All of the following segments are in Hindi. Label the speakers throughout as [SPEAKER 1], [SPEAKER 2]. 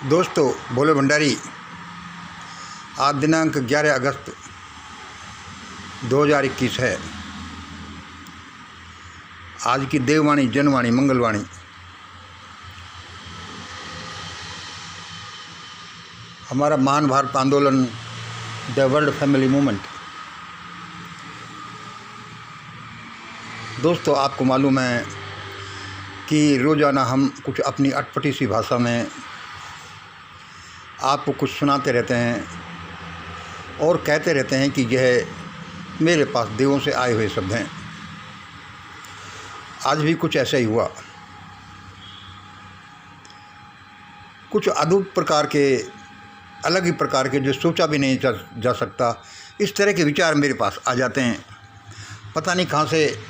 [SPEAKER 1] दोस्तों, भोले भंडारी। आज दिनांक 11 अगस्त 2021 है। आज की देववाणी, जनवाणी, मंगलवाणी। हमारा महान भारत आंदोलन, द वर्ल्ड फैमिली मूवमेंट। दोस्तों, आपको मालूम है कि रोज़ाना हम कुछ अपनी अटपटी सी भाषा में आपको कुछ सुनाते रहते हैं और कहते रहते हैं कि यह मेरे पास देवों से आए हुए शब्द हैं। आज भी कुछ ऐसा ही हुआ। कुछ अद्भुत प्रकार के, अलग ही प्रकार के, जो सोचा भी नहीं जा सकता, इस तरह के विचार मेरे पास आ जाते हैं। पता नहीं कहाँ से।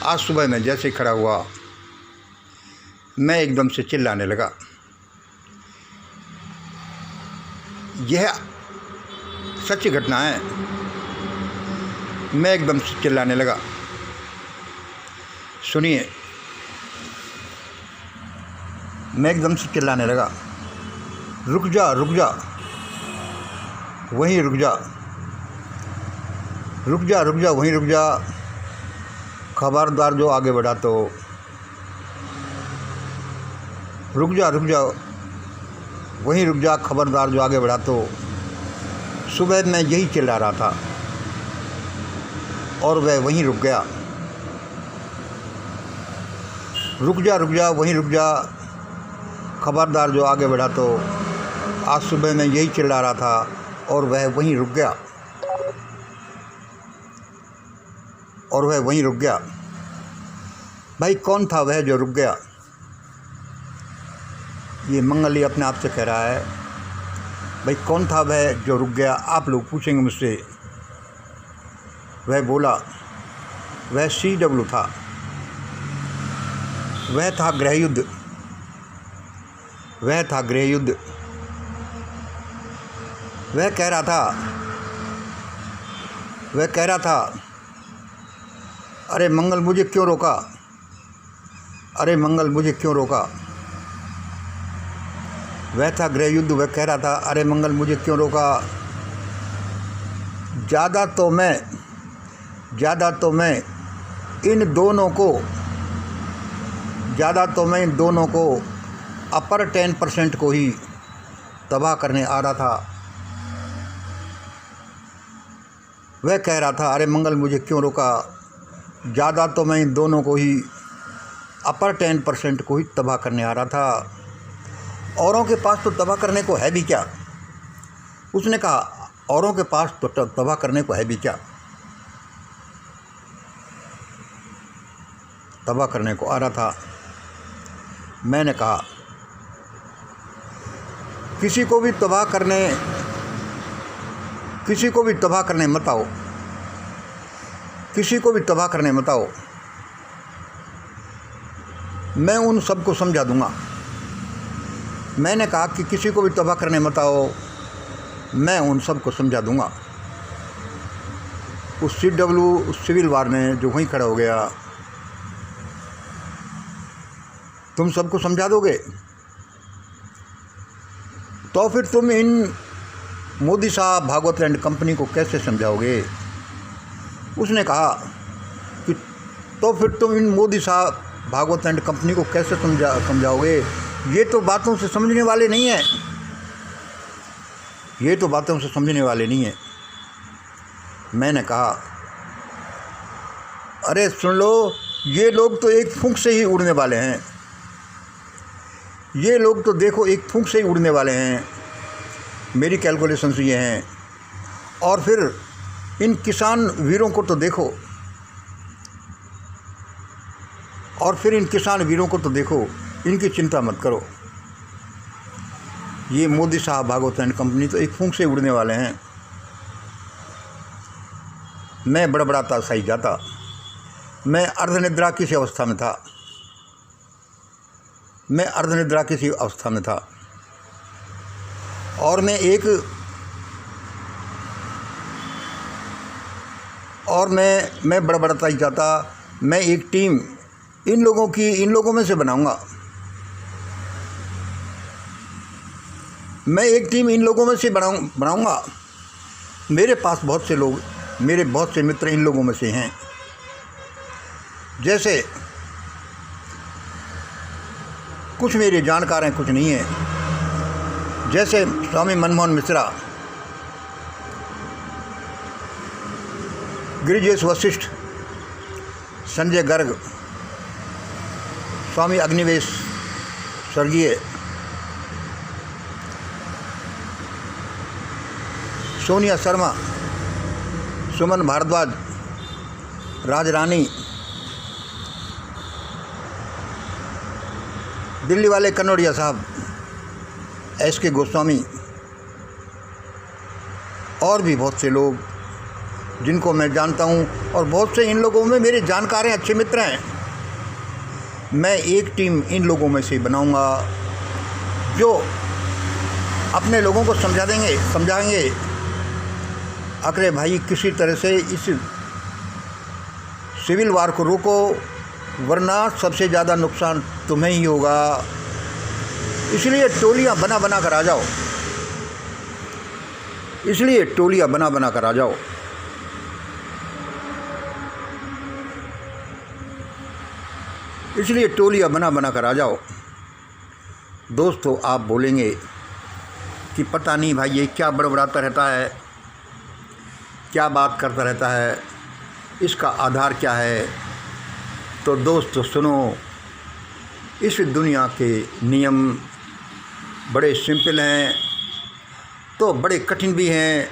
[SPEAKER 1] आज सुबह मैं जैसे खड़ा हुआ, मैं एकदम से चिल्लाने लगा। यह सच्ची घटना है। मैं एकदम से चिल्लाने लगा। सुनिए, मैं एकदम से चिल्लाने लगा, रुक जा, रुक जा, वहीं रुक जा, रुक जा, रुक जा, वहीं रुक जा, खबरदार जो आगे बढ़ा तो। रुक जा, रुक जा, वहीं रुक जा, खबरदार जो आगे बढ़ा तो। सुबह मैं यही चिल्ला रहा था और वह वहीं रुक गया। रुक जा, रुक जा, वहीं रुक जा, खबरदार जो आगे बढ़ा तो। आज सुबह मैं यही चिल्ला रहा था और वह वहीं रुक गया, और वह वहीं रुक गया। भाई, कौन था वह जो रुक गया? ये मंगल ही अपने आप से कह रहा है। भाई, कौन था वह जो रुक गया? आप लोग पूछेंगे मुझसे। वह बोला, वह CW था। वह था गृह युद्ध। वह था गृह युद्ध। वह कह रहा था, अरे मंगल, मुझे क्यों रोका? अरे मंगल, मुझे क्यों रोका? वह था गृह युद्ध। वह कह रहा था, अरे मंगल, मुझे क्यों रोका? ज़्यादा तो मैं इन दोनों को अपर 10% को ही तबाह करने आ रहा था। वह कह रहा था, अरे मंगल, मुझे क्यों रोका? ज़्यादा तो मैं इन दोनों को ही, अपर 10% को ही तबाह करने आ रहा था। औरों के पास तो तबाह करने को है भी क्या? उसने कहा, औरों के पास तो तबाह करने को है भी क्या? तबाह करने को आ रहा था। मैंने कहा, किसी को भी तबाह करने मत आओ। किसी को भी तबाह करने मत आओ। मैं उन सबको समझा दूंगा। मैंने कहा कि किसी को भी तबाह करने मत आओ, मैं उन सबको समझा दूंगा। उस CW, उस सिविल वार ने जो वहीं खड़ा हो गया, तुम सबको समझा दोगे? तो फिर तुम इन मोदी साहब, भागवत एंड कंपनी को कैसे समझाओगे? उसने कहा कि तो फिर तुम इन मोदी साहब, भागवत एंड कंपनी को कैसे समझाओगे? ये तो बातों से समझने वाले नहीं हैं। ये तो बातों से समझने वाले नहीं हैं। मैंने कहा, अरे सुन लो, ये लोग तो एक फूंक से ही उड़ने वाले हैं। ये लोग तो देखो, एक फूंक से ही उड़ने वाले हैं। मेरी कैलकुलेशन से ये हैं। और फिर इन किसान वीरों को तो देखो, इनकी चिंता मत करो। ये मोदी साहब, भागवत एंड कंपनी तो एक फूंक से उड़ने वाले हैं। मैं बड़बड़ाता सही जाता। मैं अर्धनिद्रा की सी अवस्था में था। और मैं बड़बड़ाता ही जाता। मैं एक टीम इन लोगों में से बनाऊंगा। मैं एक टीम इन लोगों में से बनाऊंगा। मेरे पास बहुत से लोग, मेरे बहुत से मित्र इन लोगों में से हैं। जैसे कुछ मेरे जानकार हैं, कुछ नहीं हैं। जैसे स्वामी मनमोहन मिश्रा, गिरिजेश वशिष्ठ, संजय गर्ग, स्वामी अग्निवेश स्वर्गीय, सोनिया शर्मा, सुमन भारद्वाज, राजरानी, दिल्ली वाले कनौड़िया साहब, SK गोस्वामी, और भी बहुत से लोग जिनको मैं जानता हूं, और बहुत से इन लोगों में मेरे जानकार हैं, अच्छे मित्र हैं। मैं एक टीम इन लोगों में से बनाऊंगा जो अपने लोगों को समझाएंगे, अरे भाई किसी तरह से इस सिविल वार को रोको, वरना सबसे ज़्यादा नुकसान तुम्हें ही होगा। इसलिए टोलियां बना कर आ जाओ, इसलिए टोलियां बना कर आ जाओ। इसलिए टोलियां बना कर आ जाओ। दोस्तों, आप बोलेंगे कि पता नहीं भाई ये क्या बड़बड़ाता रहता है, क्या बात करता रहता है, इसका आधार क्या है। तो दोस्तों सुनो, इस दुनिया के नियम बड़े सिंपल हैं तो बड़े कठिन भी हैं।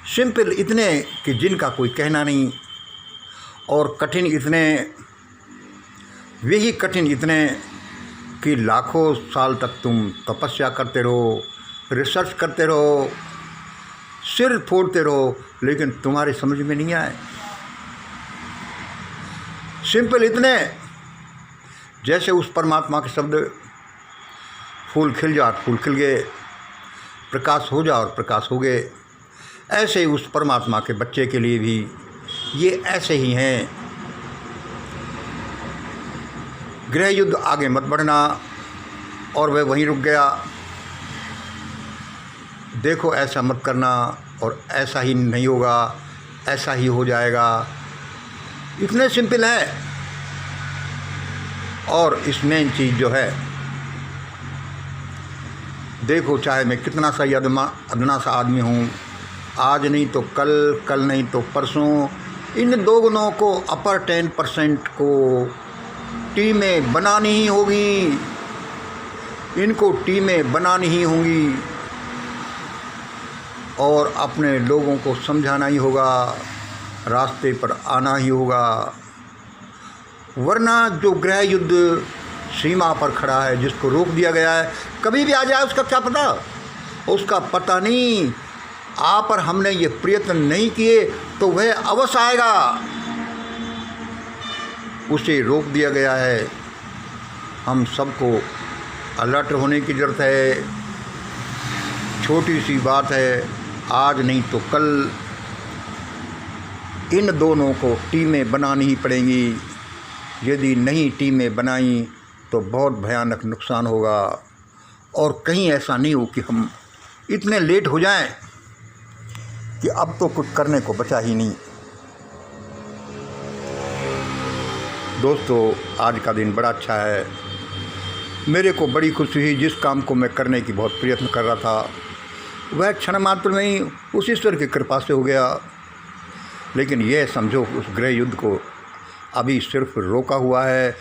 [SPEAKER 1] सिंपल इतने कि जिनका कोई कहना नहीं, और कठिन इतने, वही कठिन इतने कि लाखों साल तक तुम तपस्या करते रहो, रिसर्च करते रहो, सिर फोड़ते रहो, लेकिन तुम्हारी समझ में नहीं आए। सिंपल इतने जैसे उस परमात्मा के शब्द, फूल खिल जा, फूल खिल गए, प्रकाश हो जा और प्रकाश हो गए। ऐसे ही उस परमात्मा के बच्चे के लिए भी ये ऐसे ही हैं। गृह युद्ध आगे मत बढ़ना, और वह वहीं रुक गया। देखो ऐसा मत करना, और ऐसा ही नहीं होगा, ऐसा ही हो जाएगा। इतने सिंपल है। और इस मेन चीज़ जो है, देखो चाहे मैं कितना सा अदना सा आदमी हूँ, आज नहीं तो कल, कल नहीं तो परसों, इन दो गुणों को, अपर 10% को टीमें बनानी ही होगी, इनको टीमें बनानी ही होंगी, और अपने लोगों को समझाना ही होगा, रास्ते पर आना ही होगा। वरना जो गृह युद्ध सीमा पर खड़ा है, जिसको रोक दिया गया है, कभी भी आ जाए उसका क्या पता, उसका पता नहीं। आप और हमने ये प्रयत्न नहीं किए तो वह अवश्य आएगा। उसे रोक दिया गया है। हम सबको अलर्ट होने की ज़रूरत है। छोटी सी बात है, आज नहीं तो कल इन दोनों को टीमें बनानी ही पड़ेंगी। यदि नहीं टीमें बनाई तो बहुत भयानक नुकसान होगा, और कहीं ऐसा नहीं हो कि हम इतने लेट हो जाएं कि अब तो कुछ करने को बचा ही नहीं। दोस्तों, आज का दिन बड़ा अच्छा है। मेरे को बड़ी खुशी हुई। जिस काम को मैं करने की बहुत प्रयत्न कर रहा था, वह क्षण मात्र में ही उस ईश्वर की कृपा से हो गया। लेकिन यह समझो, उस गृह युद्ध को अभी सिर्फ रोका हुआ है,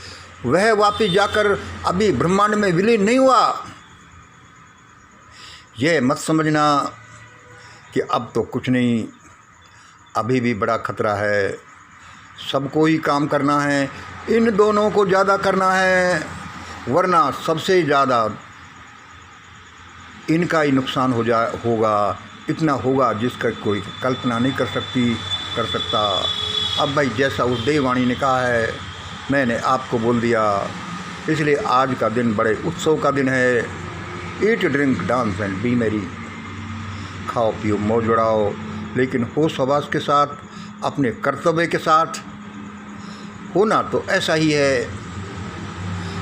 [SPEAKER 1] वह वापस जाकर अभी ब्रह्मांड में विलीन नहीं हुआ। यह मत समझना कि अब तो कुछ नहीं, अभी भी बड़ा खतरा है। सबको ही काम करना है, इन दोनों को ज़्यादा करना है, वरना सबसे ज़्यादा इनका ही नुकसान होगा। इतना होगा जिसका कोई कल्पना नहीं कर सकता। अब भाई, जैसा उस देववाणी ने कहा है, मैंने आपको बोल दिया। इसलिए आज का दिन बड़े उत्सव का दिन है। Eat, drink, dance and be merry. खाओ पियो, मौज उड़ाओ, लेकिन होश हवास के साथ, अपने कर्तव्य के साथ। होना तो ऐसा ही है।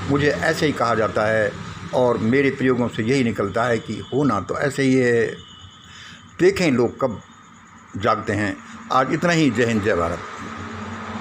[SPEAKER 1] मुझे ऐसे ही कहा जाता है, और मेरे प्रयोगों से यही निकलता है कि होना तो ऐसे ही है। देखें लोग कब जागते हैं। आज इतना ही। जय हिंद, जय भारत।